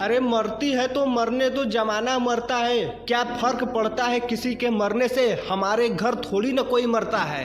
अरे मरती है तो मरने दो, जमाना मरता है, क्या फर्क पड़ता है किसी के मरने से। हमारे घर थोड़ी ना कोई मरता है।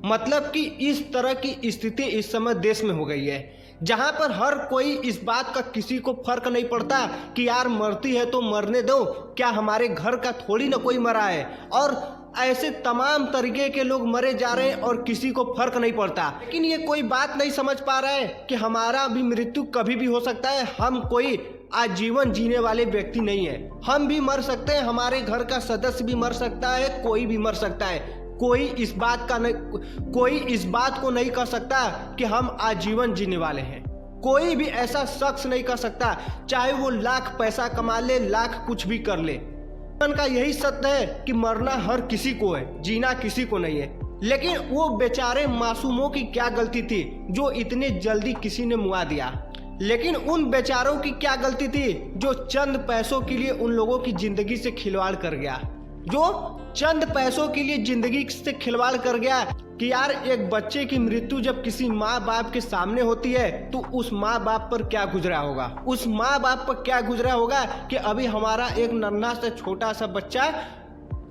मतलब कि इस तरह की स्थिति इस समय देश में हो गई है, जहां पर हर कोई इस बात का किसी को फर्क नहीं पड़ता कि यार मरती है तो मरने दो, क्या हमारे घर का थोड़ी ना कोई मरा है। और ऐसे तमाम तरीके के लोग मरे जा रहे हैं और किसी को फर्क नहीं पड़ता। लेकिन ये कोई बात नहीं समझ पा रहा है कि हमारा भी मृत्यु कभी भी हो सकता है। हम कोई आजीवन जीने वाले व्यक्ति नहीं है, हम भी मर सकते हैं, हमारे घर का सदस्य भी मर सकता है, कोई भी मर सकता है। कोई इस बात को नहीं कह सकता कि हम आजीवन जीने वाले हैं। कोई भी ऐसा शख्स नहीं कर सकता, चाहे वो लाख पैसा कमा ले, लाख कुछ भी कर ले। जीवन का यही सत्य है कि मरना हर किसी को है, जीना किसी को नहीं है। लेकिन वो बेचारे मासूमों की क्या गलती थी जो इतने जल्दी किसी ने मुआ दिया। लेकिन उन बेचारों की क्या गलती थी जो चंद पैसों के लिए उन लोगों की जिंदगी से खिलवाड़ कर गया, जो चंद पैसों के लिए जिंदगी से खिलवाड़ कर गया। कि यार एक बच्चे की मृत्यु जब किसी माँ बाप के सामने होती है तो उस माँ बाप पर क्या गुजरा होगा, उस माँ बाप पर क्या गुजरा होगा कि अभी हमारा एक नन्हा सा छोटा सा बच्चा,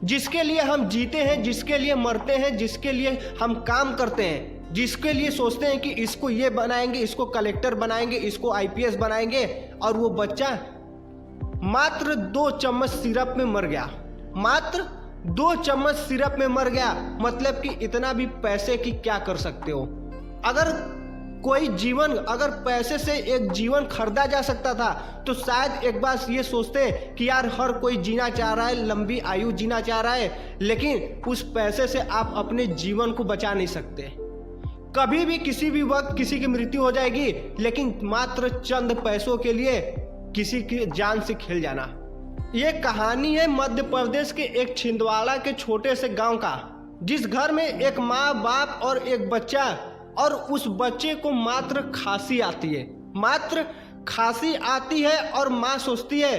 जिसके लिए हम जीते हैं, जिसके लिए मरते हैं, जिसके लिए हम काम करते हैं, जिसके लिए सोचते हैं कि इसको ये बनाएंगे, इसको कलेक्टर बनाएंगे, इसको आईपीएस बनाएंगे, और वो बच्चा मात्र 2 चम्मच सिरप में मर गया। मात्र 2 चम्मच सिरप में मर गया। मतलब कि इतना भी पैसे की क्या कर सकते हो। अगर कोई जीवन, अगर पैसे से एक जीवन खरीदा जा सकता था तो शायद एक बार ये सोचते कि यार हर कोई जीना चाह रहा है, लंबी आयु जीना चाह रहा है, लेकिन उस पैसे से आप अपने जीवन को बचा नहीं सकते। कभी भी किसी भी वक्त किसी की मृत्यु हो जाएगी, लेकिन मात्र चंद पैसों के लिए किसी की जान से खेल जाना। ये कहानी है मध्य प्रदेश के एक छिंदवाड़ा के छोटे से गांव का, जिस घर में एक माँ बाप और एक बच्चा, और उस बच्चे को मात्र खांसी आती है। मात्र खांसी आती है और माँ सोचती है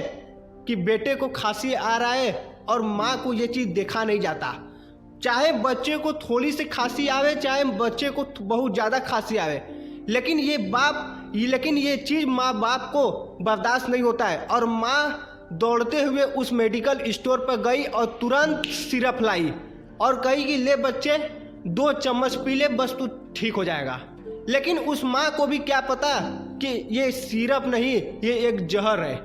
कि बेटे को खांसी आ रहा है, और माँ को ये चीज़ देखा नहीं जाता। चाहे बच्चे को थोड़ी सी खांसी आवे, चाहे बच्चे को बहुत ज़्यादा खांसी आवे, लेकिन ये चीज़ माँ बाप को बर्दाश्त नहीं होता है। और माँ दौड़ते हुए उस मेडिकल स्टोर पर गई और तुरंत सिरप लाई और कही कि ले बच्चे 2 चम्मच पी ले, बस तू ठीक हो जाएगा। लेकिन उस माँ को भी क्या पता कि ये सिरप नहीं, ये एक जहर है,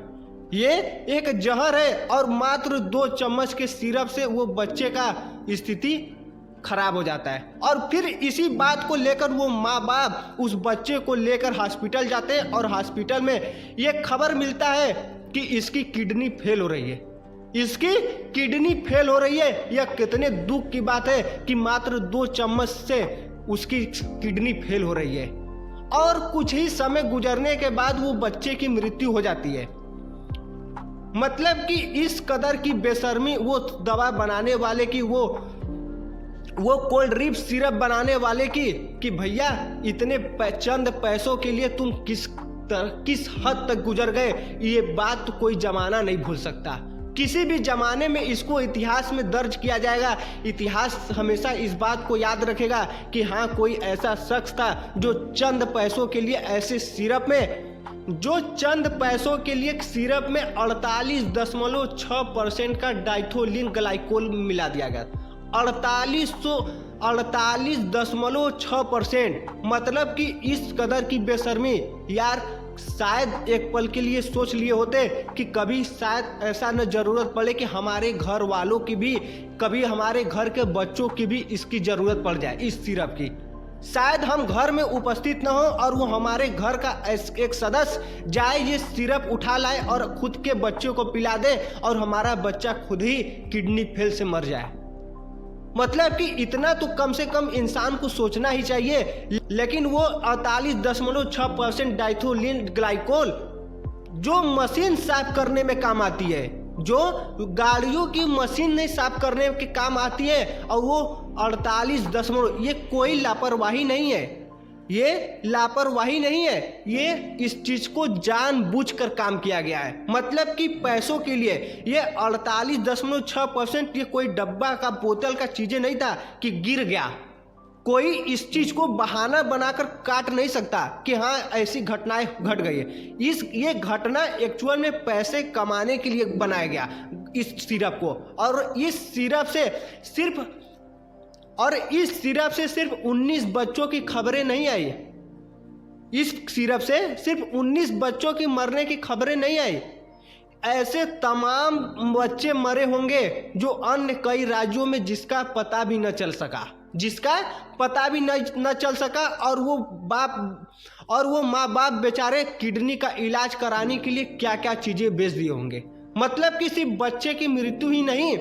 ये एक जहर है। और मात्र 2 चम्मच के सिरप से वो बच्चे का स्थिति खराब हो जाता है। और फिर इसी बात को लेकर वो माँ बाप उस बच्चे को लेकर हॉस्पिटल जाते हैं, और हॉस्पिटल में ये खबर मिलता है कि इसकी किडनी फेल हो रही है, इसकी किडनी फेल हो रही है। यह कितने दुख की बात है कि मात्र 2 चम्मच से उसकी किडनी फेल हो रही है। और कुछ ही समय गुजरने के बाद वो बच्चे की मृत्यु हो जाती है। मतलब कि इस कदर की बेशर्मी वो दवा बनाने वाले की, वो कोल्ड ड्रिप सिरप बनाने वाले की, कि भैया इतने चंद पैसों के लिए तुम किस हद तक गुजर गए, ये बात तो कोई जमाना नहीं भूल सकता। किसी भी जमाने में इसको इतिहास में दर्ज किया जाएगा। इतिहास हमेशा इस बात को याद रखेगा कि हाँ, कोई ऐसा शख्स था जो चंद पैसों के लिए ऐसे सिरप में, जो चंद पैसों के लिए सिरप में 48.6% का डाइथोलिन ग्लाइकोल मिला दिया गया। 48.6%। मतलब कि इस कदर की बेशर्मी, यार शायद एक पल के लिए सोच लिए होते कि कभी शायद ऐसा न जरूरत पड़े कि हमारे घर वालों की भी, कभी हमारे घर के बच्चों की भी इसकी जरूरत पड़ जाए, इस सिरप की। शायद हम घर में उपस्थित न हो और वो हमारे घर का एक सदस्य जाए, ये सिरप उठा लाए और खुद के बच्चे को पिला दे, और हमारा बच्चा खुद ही किडनी फेल से मर जाए। मतलब कि इतना तो कम से कम इंसान को सोचना ही चाहिए। लेकिन वो 48.6% डाइथोलिन ग्लाइकोल, जो मशीन साफ करने में काम आती है, जो गाड़ियों की मशीन नहीं साफ करने के काम आती है, और वो 48 ये कोई लापरवाही नहीं है, ये लापरवाही नहीं है, ये इस चीज को जानबूझकर काम किया गया है। मतलब कि पैसों के लिए ये 48.6%, ये कोई डब्बा का बोतल का चीजें नहीं था कि गिर गया। कोई इस चीज को बहाना बनाकर काट नहीं सकता कि हाँ ऐसी घटनाएं घट गई है। ये घटना एक्चुअल में पैसे कमाने के लिए बनाया गया इस सिरप को, और इस सिरप से सिर्फ 19 बच्चों की खबरें नहीं आई। इस सिरप से सिर्फ 19 बच्चों की मरने की खबरें नहीं आई, ऐसे तमाम बच्चे मरे होंगे जो अन्य कई राज्यों में जिसका पता भी न चल सका, और वो माँ बाप बेचारे किडनी का इलाज कराने के लिए क्या क्या चीजें बेच दिए होंगे। मतलब कि सिर्फ बच्चे की मृत्यु ही नहीं,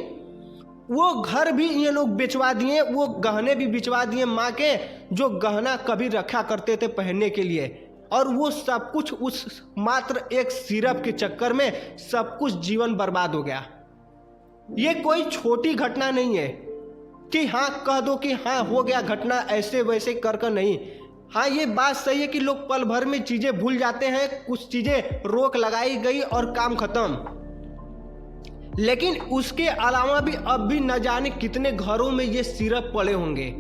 वो घर भी ये लोग बेचवा दिए, वो गहने भी बिचवा दिए माँ के, जो गहना कभी रखा करते थे पहनने के लिए, और वो सब कुछ उस मात्र एक सिरप के चक्कर में सब कुछ जीवन बर्बाद हो गया। ये कोई छोटी घटना नहीं है कि हाँ कह दो कि हाँ हो गया घटना, ऐसे वैसे कर नहीं। हाँ ये बात सही है कि लोग पल भर में चीजें भूल जाते हैं, कुछ चीजें रोक लगाई गई और काम खत्म। लेकिन उसके अलावा भी अब भी न जाने कितने घरों में ये सिरप पड़े होंगे,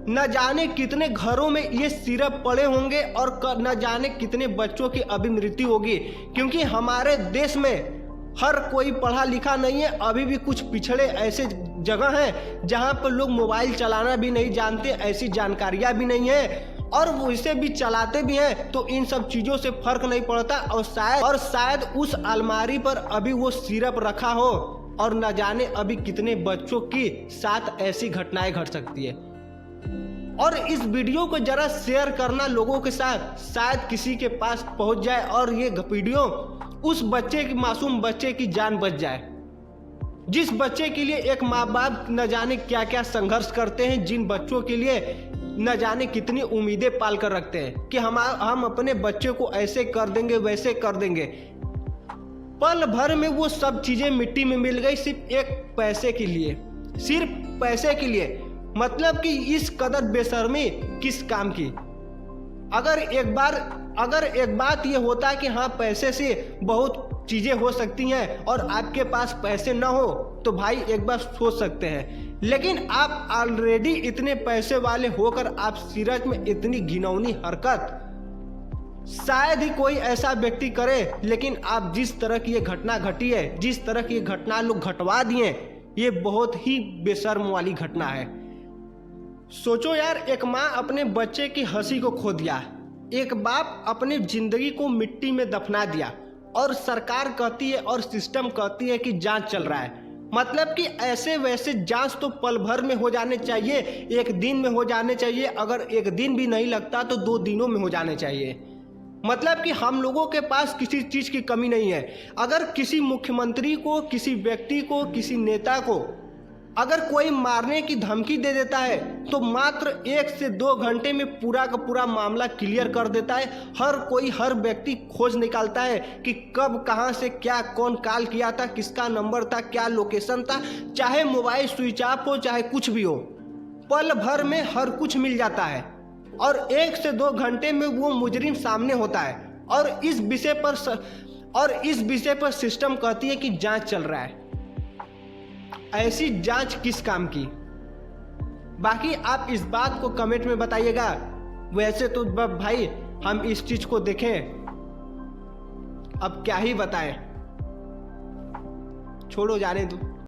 न जाने कितने घरों में ये सिरप पड़े होंगे, और न जाने कितने बच्चों की अभी मृत्यु होगी। क्योंकि हमारे देश में हर कोई पढ़ा लिखा नहीं है, अभी भी कुछ पिछड़े ऐसे जगह हैं जहां पर लोग मोबाइल चलाना भी नहीं जानते, ऐसी जानकारियां भी नहीं है, और वो इसे भी चलाते भी हैं तो इन सब चीज़ों से फर्क नहीं पड़ता। और शायद उस अलमारी पर अभी वो सिरप रखा हो, और न जाने अभी कितने बच्चों की साथ ऐसी घटनाएं घट सकती है। और इस वीडियो को जरा शेयर करना लोगों के साथ, शायद किसी के पास पहुंच जाए और ये वीडियो उस मासूम बच्चे की जान बच जाए, जिस बच्चे के लिए एक माँ बाप न जाने क्या क्या संघर्ष करते हैं, जिन बच्चों के लिए न जाने कितनी उम्मीदें पाल कर रखते हैं कि हम अपने बच्चे को ऐसे कर देंगे वैसे कर देंगे। पल भर में वो सब चीजें मिट्टी में मिल गई, सिर्फ पैसे के लिए। मतलब कि इस कदर बेशर्मी किस काम की। अगर एक बात ये होता है कि हाँ पैसे से बहुत चीजें हो सकती हैं और आपके पास पैसे ना हो तो भाई एक बार सोच सकते हैं, लेकिन आप ऑलरेडी इतने पैसे वाले होकर आप सिरप में इतनी घिनौनी हरकत शायद ही कोई ऐसा व्यक्ति करे। लेकिन आप जिस तरह की ये घटना घटी है, जिस तरह की घटना लोग घटवा दिए, ये बहुत ही बेशर्म वाली घटना है। सोचो यार, एक माँ अपने बच्चे की हंसी को खो दिया, एक बाप अपनी जिंदगी को मिट्टी में दफना दिया, और सरकार कहती है और सिस्टम कहती है कि जांच चल रहा है। मतलब कि ऐसे वैसे जांच तो पल भर में हो जाने चाहिए, एक दिन में हो जाने चाहिए, अगर एक दिन भी नहीं लगता तो 2 दिनों में हो जाने चाहिए। मतलब कि हम लोगों के पास किसी चीज की कमी नहीं है। अगर किसी मुख्यमंत्री को, किसी व्यक्ति को, किसी नेता को अगर कोई मारने की धमकी दे देता है तो मात्र 1 से 2 घंटे में पूरा का पूरा मामला क्लियर कर देता है। हर व्यक्ति खोज निकालता है कि कब कहां से क्या कौन कॉल किया था, किसका नंबर था, क्या लोकेशन था, चाहे मोबाइल स्विच ऑफ हो, चाहे कुछ भी हो, पल भर में हर कुछ मिल जाता है और 1 से 2 घंटे में वो मुजरिम सामने होता है। और इस विषय पर सिस्टम कहती है कि जांच चल रहा है। ऐसी जांच किस काम की? बाकी आप इस बात को कमेंट में बताइएगा। वैसे तो भाई हम इस चीज को देखें, अब क्या ही बताएं, छोड़ो, जाने दो।